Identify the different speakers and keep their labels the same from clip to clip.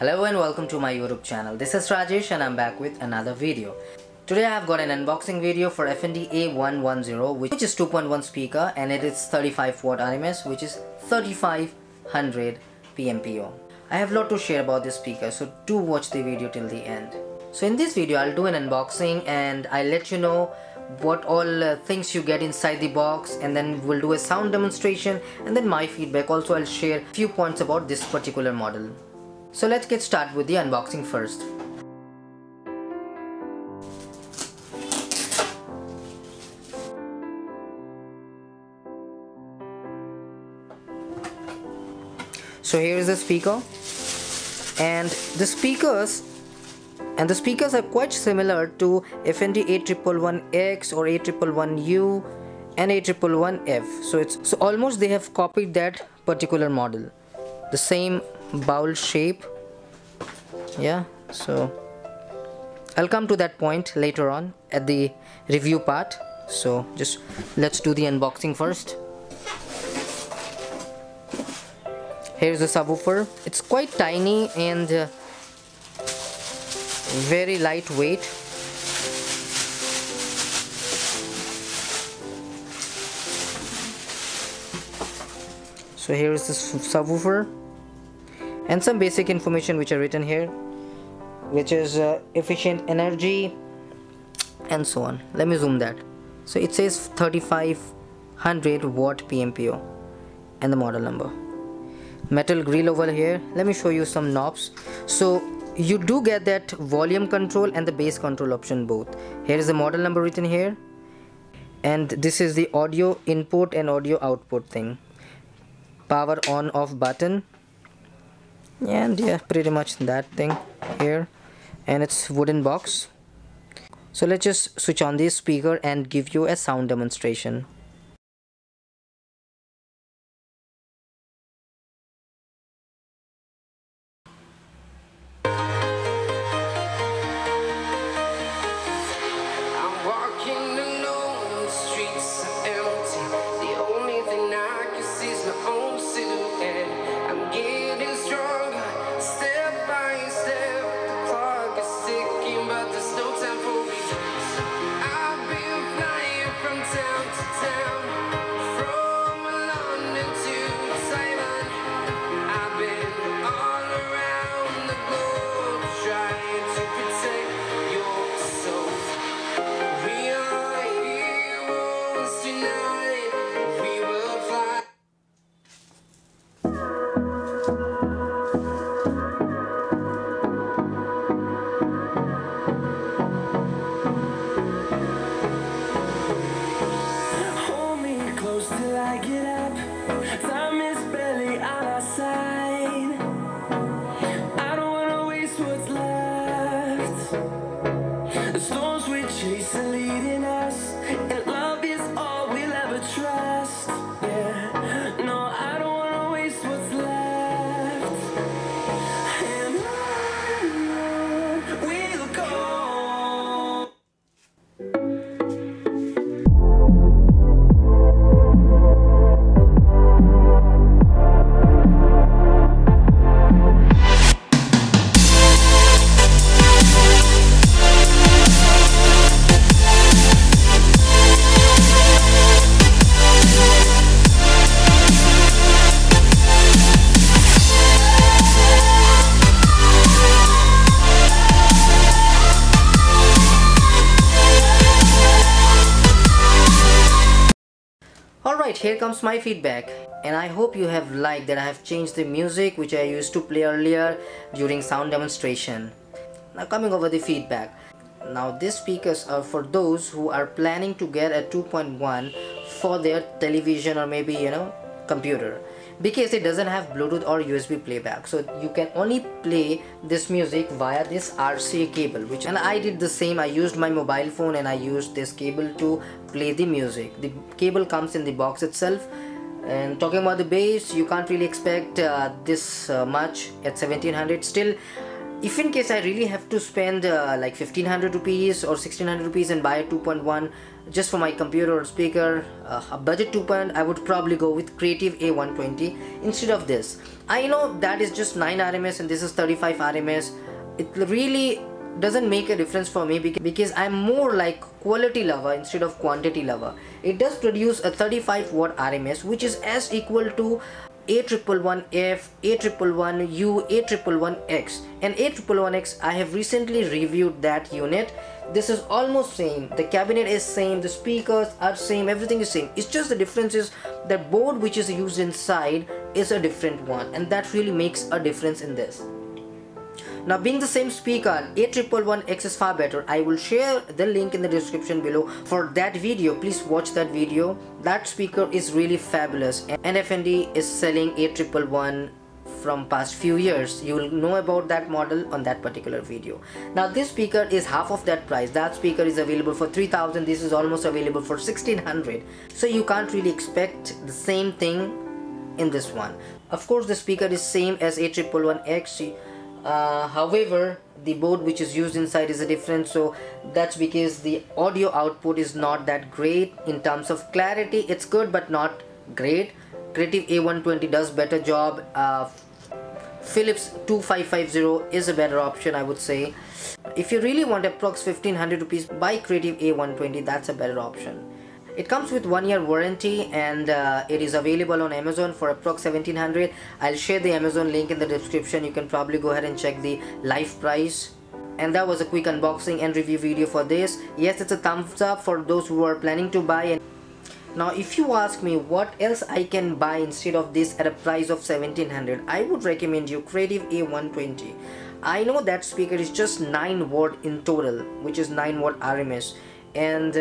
Speaker 1: Hello and welcome to my YouTube channel. This is Rajesh and I'm back with another video. Today I have got an unboxing video for FND A110, which is 2.1 speaker, and it is 35 watt RMS, which is 3500 PMPO. I have a lot to share about this speaker, so do watch the video till the end. So in this video I'll do an unboxing and I'll let you know what all things you get inside the box, and then we'll do a sound demonstration and then my feedback. Also I'll share a few points about this particular model. So let's get started with the unboxing first. So here is the speaker, and the speakers are quite similar to FND A111X or A111U and A111F. So almost they have copied that particular model, the same bowl shape. Yeah, so I'll come to that point later on at the review part. So just let's do the unboxing first. Here's the subwoofer. It's quite tiny and very lightweight. So here is the subwoofer and some basic information which are written here, which is efficient energy and so on. Let me zoom that. So it says 3500 watt PMPO and the model number. Metal grill over here. Let me show you some knobs. So you do get that volume control and the bass control option both. Here is the model number written here, and this is the audio input and audio output thing. Power on off button, and yeah, pretty much that thing here, and it's wooden box. So let's just switch on this speaker and give you a sound demonstration. Alright, here comes my feedback, and I hope you have liked that I have changed the music which I used to play earlier during sound demonstration. Now coming over the feedback. Now these speakers are for those who are planning to get a 2.1 for their television or maybe computer, because it doesn't have Bluetooth or USB playback, so you can only play this music via this RCA cable, and I did the same. I used my mobile phone and I used this cable to play the music. The cable comes in the box itself, and talking about the bass, you can't really expect this much at 1700. Still, if in case I really have to spend like 1500 rupees or 1600 rupees and buy a 2.1 just for my computer or speaker, a budget 2.0, I would probably go with Creative A120 instead of this. I know that is just 9 RMS and this is 35 RMS. It really doesn't make a difference for me because I'm more like quality lover instead of quantity lover. It does produce a 35 watt RMS, which is as equal to A111F, A111U, A111X, and A111X. I have recently reviewed that unit. This is almost same. The cabinet is same, the speakers are same, everything is same. It's just the difference is the board which is used inside is a different one, and that really makes a difference in this. Now, being the same speaker, A111X is far better. I will share the link in the description below for that video. Please watch that video. That speaker is really fabulous, and FND is selling A111 from past few years. You will know about that model on that particular video. Now, this speaker is half of that price. That speaker is available for 3000. This is almost available for 1600. So you can't really expect the same thing in this one. Of course, the speaker is same as A111X. However, the board which is used inside is different, so that's because the audio output is not that great. In terms of clarity, it's good but not great. Creative A120 does better job. Philips 2550 is a better option, I would say. If you really want approx 1500 rupees, buy Creative A120. That's a better option. It comes with 1 year warranty, and it is available on Amazon for approx 1700. I'll share the Amazon link in the description. You can probably go ahead and check the live price. And that was a quick unboxing and review video for this. Yes, it's a thumbs up for those who are planning to buy. Now, if you ask me what else I can buy instead of this at a price of 1700, I would recommend you Creative A120. I know that speaker is just 9 watt in total, which is 9 watt RMS. And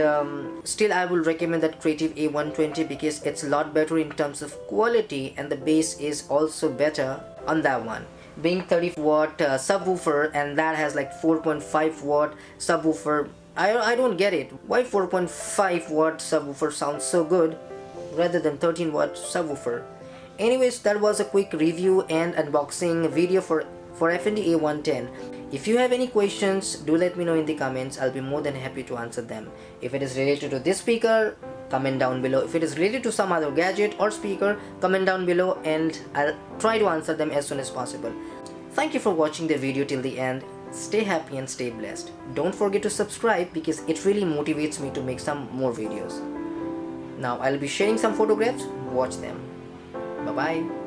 Speaker 1: still I will recommend that Creative A120 because it's a lot better in terms of quality, and the bass is also better on that one. Being 30 watt subwoofer, and that has like 4.5 watt subwoofer. I don't get it. Why 4.5 watt subwoofer sounds so good rather than 13 watt subwoofer? Anyways, that was a quick review and unboxing video for FND A110. If you have any questions, do let me know in the comments. I'll be more than happy to answer them. If it is related to this speaker, comment down below. If it is related to some other gadget or speaker, comment down below and I'll try to answer them as soon as possible. Thank you for watching the video till the end. Stay happy and stay blessed. Don't forget to subscribe because it really motivates me to make some more videos. Now I'll be sharing some photographs. Watch them. Bye bye.